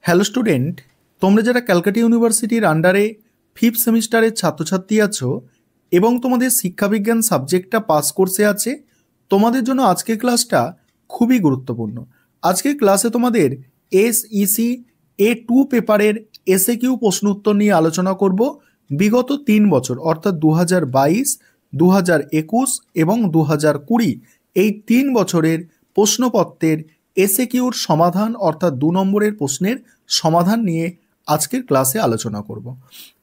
Hello student, তোমরা যারা ক্যালকাটা ইউনিভার্সিটির আন্ডারে ফিফথ সেমিস্টারের ছাত্রছাত্রী আছো এবং তোমাদের শিক্ষাবিজ্ঞান সাবজেক্টটা পাস কোর্সে আছে, তোমাদের জন্য আজকের ক্লাসটা খুবই গুরুত্বপূর্ণ। আজকের ক্লাসে তোমাদের এসইসি A2 পেপারের এসএকিউ প্রশ্ন উত্তর নিয়ে আলোচনা করব। বিগত 3 বছর অর্থাৎ 2022, 2021 এবং 2020 এই 3 বছরের প্রশ্নপত্রের এসএকিউর সমাধান অর্থাৎ 2 নম্বরের প্রশ্নের সমাধান নিয়ে আজকের ক্লাসে আলোচনা করব।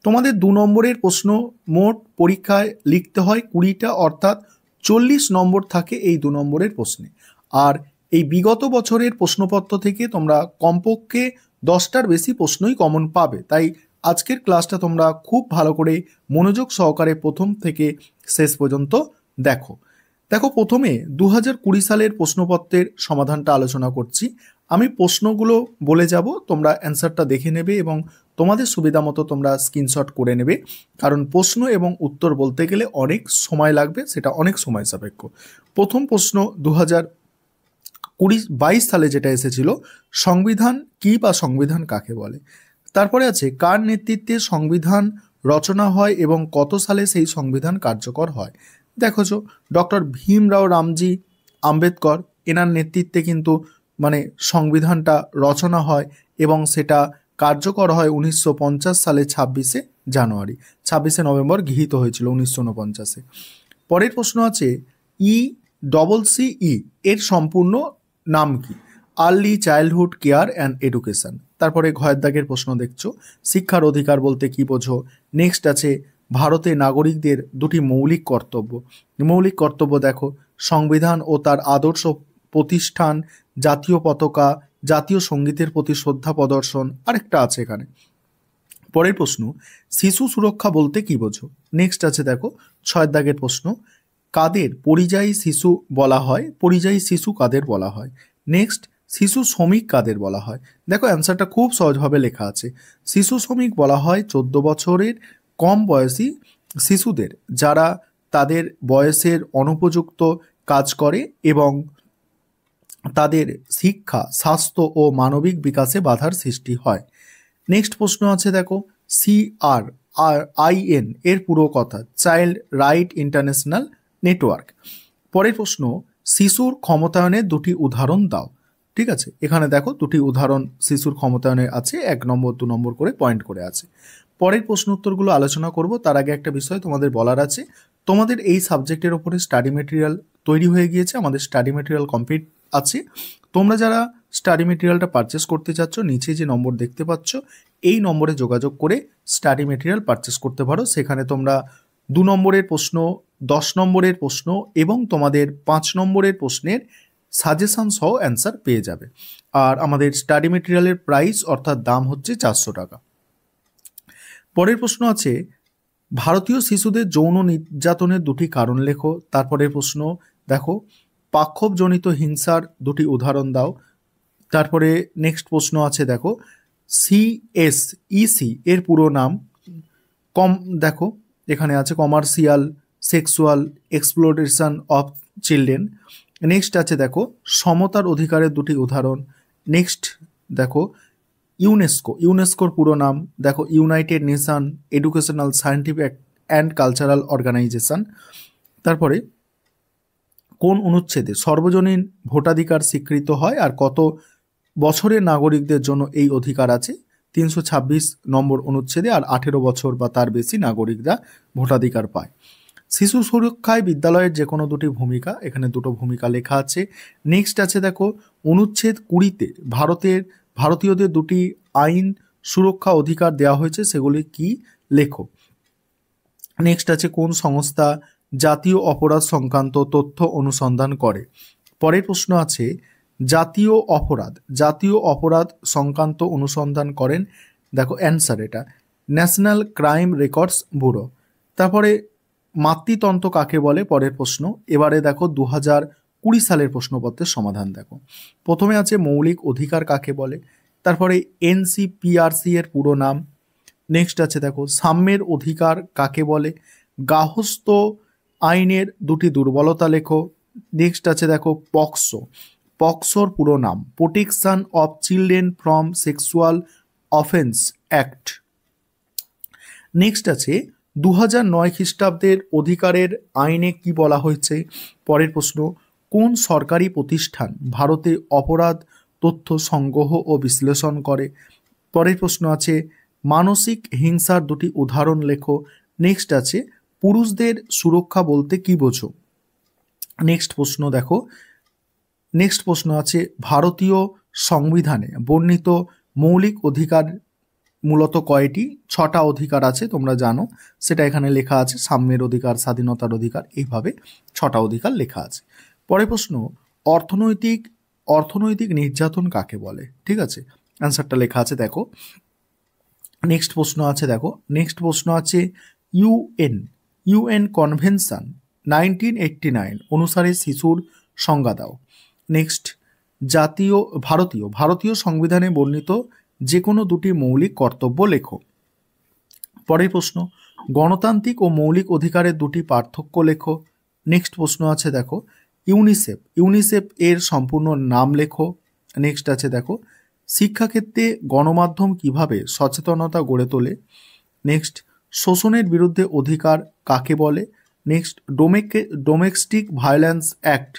তোমাদের 2 নম্বরের প্রশ্ন মোট পরীক্ষায় লিখতে হয় 20টা, অর্থাৎ 40 নম্বর থাকে এই 2 নম্বরের প্রশ্নে। আর এই বিগত বছরের প্রশ্নপত্র থেকে তোমরা কমপক্ষে 10টার বেশি প্রশ্নই কমন পাবে। তাই আজকের ক্লাসটা তোমরা খুব ভালো করে মনোযোগ সহকারে প্রথম থেকে শেষ পর্যন্ত দেখো। প্রথমে 2020 সালের প্রশ্নপত্রের সমাধানটা আলোচনা করছি। আমি প্রশ্নগুলো বলে যাব, তোমরা অ্যান্সারটা দেখে নেবে এবং তোমাদের সুবিধা মতো তোমরা স্ক্রিনশট করে নেবে, কারণ প্রশ্ন এবং উত্তর বলতে গেলে অনেক সময় লাগবে, সেটা অনেক সময় সাপেক্ষ। প্রথম প্রশ্ন 2022 সালে যেটা এসেছিল, সংবিধান কি বা সংবিধান কাকে বলে। তারপরে আছে কার নেতৃত্বে সংবিধান রচনা হয় এবং কত সালে সেই সংবিধান কার্যকর হয়। দেখোছো, ডক্টর ভীমরাও রামজি আম্বেদকর, এনার নেতৃত্বে কিন্তু সংবিধানটা রচনা হয় এবং সেটা কার্যকর হয় 1950 সালে 26শে জানুয়ারি, 26শে নভেম্বর গৃহীত হয়েছিল 1949-এ। পরের প্রশ্ন আছে ECCE এর সম্পূর্ণ নাম কি। Early childhood care and education. তারপরে ঘয়ের দাগের প্রশ্ন দেখছো, শিক্ষার অধিকার বলতে কি বোঝো। নেক্সট আছে ভারতের নাগরিকদের দুটি মৌলিক কর্তব্য। মৌলিক কর্তব্য দেখো, সংবিধান ও তার আদর্শ প্রতিষ্ঠান, জাতীয় পতাকা, জাতীয় সঙ্গীতের প্রতি শ্রদ্ধা প্রদর্শন, আরেকটা আছে এখানে। পরের প্রশ্ন শিশু সুরক্ষা বলতে কি বোঝো। নেক্সট আছে দেখো 6 দাগের প্রশ্ন, কাদের পরিযায়ী শিশু বলা হয়, পরিযায়ী শিশু কাদের বলা হয়। নেক্সট শিশু শ্রমিক কাদের বলা হয়। দেখো অ্যান্সারটা খুব সহজভাবে লেখা আছে, শিশু শ্রমিক বলা হয় 14 বছরের কম বয়সী শিশুদের, যারা তাদের বয়সের অনুপযুক্ত কাজ করে এবং তাদের শিক্ষা, স্বাস্থ্য ও মানবিক বিকাশে বাধার সৃষ্টি হয়। নেক্সট প্রশ্ন আছে দেখো CRIN এর পুরো কথা, চাইল্ড রাইট ইন্টারন্যাশনাল নেটওয়ার্ক। পরের প্রশ্ন শিশুর ক্ষমতায়নের দুটি উদাহরণ দাও। ঠিক আছে, এখানে দেখো দুটি উদাহরণ শিশুর ক্ষমতায়নের আছে, 1 নম্বর 2 নম্বর করে পয়েন্ট করে আছে। পরের প্রশ্ন উত্তরগুলো আলোচনা করব, তার আগে একটা বিষয় তোমাদের বলার আছে, তোমাদের এই সাবজেক্টের ওপরে স্টাডি মেটেরিয়াল তৈরি হয়ে গিয়েছে, আমাদের স্টাডি মেটেরিয়াল কমপ্লিট আছে। তোমরা যারা স্টাডি মেটেরিয়ালটা পারচেস করতে চাচ্ছ, নিচে যে নম্বর দেখতে পাচ্ছ এই নম্বরে যোগাযোগ করে স্টাডি মেটেরিয়াল পারচেস করতে পারো। সেখানে তোমরা 2 নম্বরের প্রশ্ন, 10 নম্বরের প্রশ্ন এবং তোমাদের 5 নম্বরের প্রশ্নের সাজেশন সহ অ্যান্সার পেয়ে যাবে। আর আমাদের স্টাডি মেটেরিয়ালের প্রাইস অর্থাৎ দাম হচ্ছে 400 টাকা। পরের প্রশ্ন আছে ভারতীয় শিশুদের যৌন নির্যাতনের দুটি কারণ লেখো। তারপরের প্রশ্ন দেখো পাক্ষবজনিত হিংসার দুটি উদাহরণ দাও। তারপরে নেক্সট প্রশ্ন আছে দেখো CSEC এর পুরো নাম। দেখো এখানে আছে commercial sexual exploitation of children. Next আছে দেখো সমতার অধিকারের দুটি উদাহরণ। নেক্সট দেখো ইউনেস্কোর পুরো নাম দেখো, United Nation Educational Scientific and Cultural Organization. তারপরে কোন অনুচ্ছেদে সর্বজনীন ভোটাধিকার স্বীকৃত হয় আর কত বছরের নাগরিকদের জন্য এই অধিকার আছে। 326 নম্বর অনুচ্ছেদে, আর 18 বছর বা তার বেশি নাগরিকরা ভোটাধিকার পায়। শিশু সুরক্ষায় বিদ্যালয়ের যে কোনো দুটি ভূমিকা, এখানে দুটো ভূমিকা লেখা আছে। নেক্সট আছে দেখো অনুচ্ছেদ 20-তে ভারতীয়দের দুটি আইন সুরক্ষা অধিকার দেওয়া হয়েছে, সেগুলি কি লেখো। নেক্সট আছে কোন সংস্থা জাতীয় অপরাধ সংক্রান্ত তথ্য অনুসন্ধান করে। পরের প্রশ্ন আছে জাতীয় অপরাধ সংক্রান্ত অনুসন্ধান করেন। দেখো অ্যান্সার এটা ন্যাশনাল ক্রাইম রেকর্ডস ব্যুরো। তারপরে মাতৃতন্ত্র কাকে বলে, পরের প্রশ্ন। এবারে দেখো 2020 সালের প্রশ্নপত্রের সমাধান দেখো। প্রথমে আছে মৌলিক অধিকার কাকে বলে, তারপরে NCPRC এর পুরো নাম। নেক্সট আছে দেখো সাম্যের অধিকার কাকে বলে, গার্হস্থ্য আইনের দুটি দুর্বলতা লেখো। নেক্সট আছে দেখো পক্সো পক্সোর পুরো নাম? Protection of children from sexual offence act. Next আছে 2009 খ্রিস্টাব্দের অধিকারের আইনে কি বলা হয়েছে? পরের প্রশ্ন, কোন সরকারি প্রতিষ্ঠান ভারতে অপরাধ তথ্য সংগ্রহ ও বিশ্লেষণ করে? পরের প্রশ্ন আছে মানসিক হিংসার দুটি উদাহরণ লেখো। নেক্সট আছে পুরুষদের সুরক্ষা বলতে কি বোঝো? নেক্সট প্রশ্ন দেখো, নেক্সট প্রশ্ন আছে ভারতীয় সংবিধানে বর্ণিত মৌলিক অধিকার মূলত কয়টি? 6টা অধিকার আছে, তোমরা জানো, সেটা এখানে লেখা আছে, সাম্যের অধিকার, স্বাধীনতার অধিকার, এইভাবে 6টা অধিকার লেখা আছে। পরের প্রশ্ন, অর্থনৈতিক নির্যাতন কাকে বলে? ঠিক আছে, অ্যান্সারটা লেখা আছে দেখো। নেক্সট প্রশ্ন আছে দেখো, নেক্সট প্রশ্ন আছে ইউএন কনভেনশন 1989 অনুসারে শিশুর সংজ্ঞা দাও। নেক্সট ভারতীয় সংবিধানে বর্ণিত যে কোনো দুটি মৌলিক কর্তব্য লেখো। পরের প্রশ্ন, গণতান্ত্রিক ও মৌলিক অধিকারের দুটি পার্থক্য লেখো। নেক্সট প্রশ্ন আছে দেখো ইউনিসেফ এর সম্পূর্ণ নাম লেখো। নেক্সট আছে দেখো শিক্ষাক্ষেত্রে গণমাধ্যম কিভাবে সচেতনতা গড়ে তোলে? নেক্সট শোষণের বিরুদ্ধে অধিকার কাকে বলে? নেক্সট ডোমেস্টিক ভায়োলেন্স অ্যাক্ট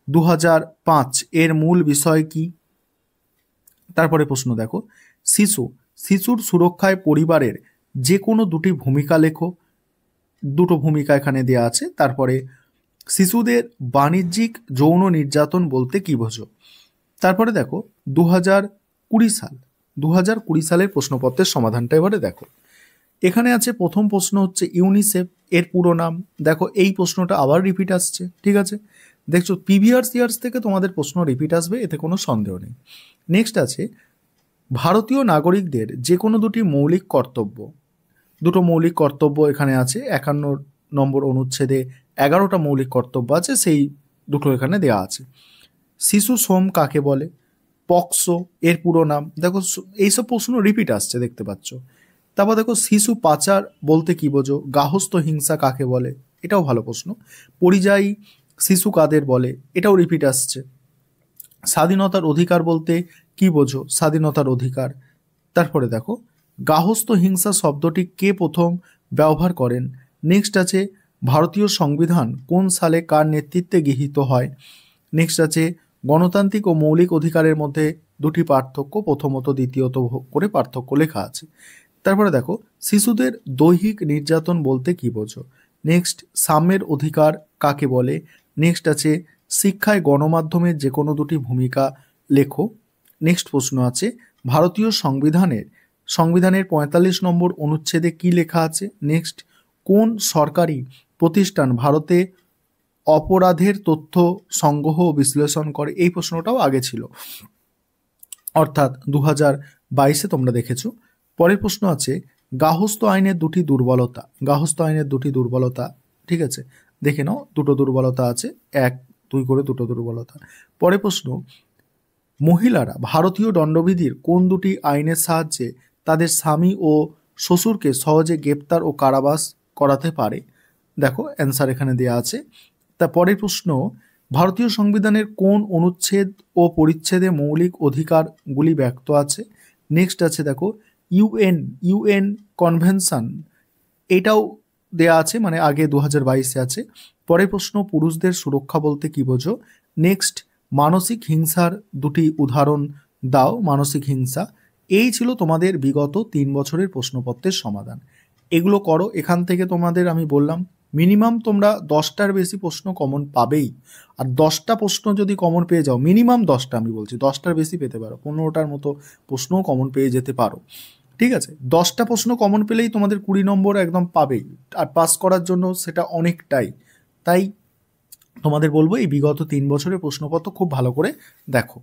2005 এর মূল বিষয় কি? তারপরে প্রশ্ন দেখো শিশুর সুরক্ষায় পরিবারের যে কোনো দুটি ভূমিকা লেখো। দুটো ভূমিকা এখানে দেওয়া আছে। তারপরে শিশুদের বাণিজ্যিক যৌন নির্যাতন বলতে কি বোঝো? তারপরে দেখো 2020 সালের প্রশ্নপত্রের সমাধানটা এবারে দেখো। এখানে আছে প্রথম প্রশ্ন হচ্ছে ইউনিসেফ এর পুরো নাম। দেখো এই প্রশ্নটা আবার রিপিট আসছে, ঠিক আছে, দেখছো প্রিভিয়াস ইয়ার্স থেকে তোমাদের প্রশ্ন রিপিট আসবে, এতে কোনো সন্দেহ নেই। নেক্সট আছে ভারতীয় নাগরিকদের যে কোনো দুটো মৌলিক কর্তব্য এখানে আছে। 51 নম্বর অনুচ্ছেদে 11টা মৌলিক কর্তব্য আছে, সেই দুটো এখানে দেওয়া আছে। শিশু শ্রম কাকে বলে? পক্সো এর পুরো নাম। দেখো এইসব প্রশ্ন রিপিট আসছে, দেখতে পাচ্ছ। তারপর দেখো শিশু পাচার বলতে কি বোঝো? গার্হস্থ্য হিংসা কাকে বলে? এটাও ভালো প্রশ্ন। পরিযায়ী শিশু কাদের বলে? এটাও রিপিট আসছে। স্বাধীনতার অধিকার বলতে কি বোঝো? স্বাধীনতার অধিকার। তারপরে দেখো গার্হস্থ্য হিংসা শব্দটি কে প্রথম ব্যবহার করেন? নেক্সট আছে ভারতীয় সংবিধান কোন সালে কার নেতৃত্বে গৃহীত হয়? নেক্সট আছে গণতান্ত্রিক ও মৌলিক অধিকারের মধ্যে দুটি পার্থক্য, প্রথমত দ্বিতীয়ত করে পার্থক্য লেখা আছে। তারপরে দেখো শিশুদের দৈহিক নির্যাতন বলতে কি বোঝো? নেক্সট সাম্যের অধিকার কাকে বলে? নেক্সট আছে শিক্ষায় গণমাধ্যমের যে কোনো দুটি ভূমিকা লেখো। নেক্সট প্রশ্ন আছে ভারতীয় সংবিধানের 45 নম্বর অনুচ্ছেদে কি লেখা আছে? নেক্সট কোন সরকারি প্রতিষ্ঠান ভারতে অপরাধের তথ্য সংগ্রহ ও বিশ্লেষণ করে? এই প্রশ্নটাও আগে ছিল, অর্থাৎ 2022 তোমরা দেখেছো। পরের প্রশ্ন আছে গার্হস্থ্য আইনের দুটি দুর্বলতা। ঠিক আছে, দেখে নাও, দুটো দুর্বলতা আছে, 1, 2 করে দুটো দুর্বলতা। পরের প্রশ্ন মহিলারা ভারতীয় দণ্ডবিধির কোন দুটি আইনের সাহায্যে তাদের স্বামী ও শ্বশুরকে সহজে গ্রেপ্তার ও কারাবাস করাতে পারে? দেখো অ্যান্সার এখানে দেওয়া আছে। তারপরের প্রশ্ন ভারতীয় সংবিধানের কোন অনুচ্ছেদ ও পরিচ্ছেদে মৌলিক অধিকারগুলি ব্যক্ত আছে? নেক্সট আছে দেখো ইউএন কনভেনশন, এটাও দেয়া আছে, মানে আগে 2022 আছে। পরের প্রশ্ন পুরুষদের সুরক্ষা বলতে কি বোঝো? নেক্সট মানসিক হিংসার দুটি উদাহরণ দাও। মানসিক হিংসা। এই ছিল তোমাদের বিগত 3 বছরের প্রশ্নপত্রের সমাধান। এগুলো করো। এখান থেকে তোমাদের আমি বললাম মিনিমাম তোমরা 10টার বেশি প্রশ্ন কমন পাবেই। আর 10টা প্রশ্ন যদি কমন পেয়ে যাও, মিনিমাম 10টা, আমি বলছি 10টার বেশি পেতে পারো, 15টার মতো প্রশ্নও কমন পেয়ে যেতে পারো। ঠিক আছে, 10টা প্রশ্ন কমন পেলেই তোমাদের 20 নম্বর একদম পাবেই, আর পাস করার জন্য সেটা অনেকটাই। তাই তোমাদের বলবো এই বিগত 3 বছরের প্রশ্নপত্র খুব ভালো করে দেখো।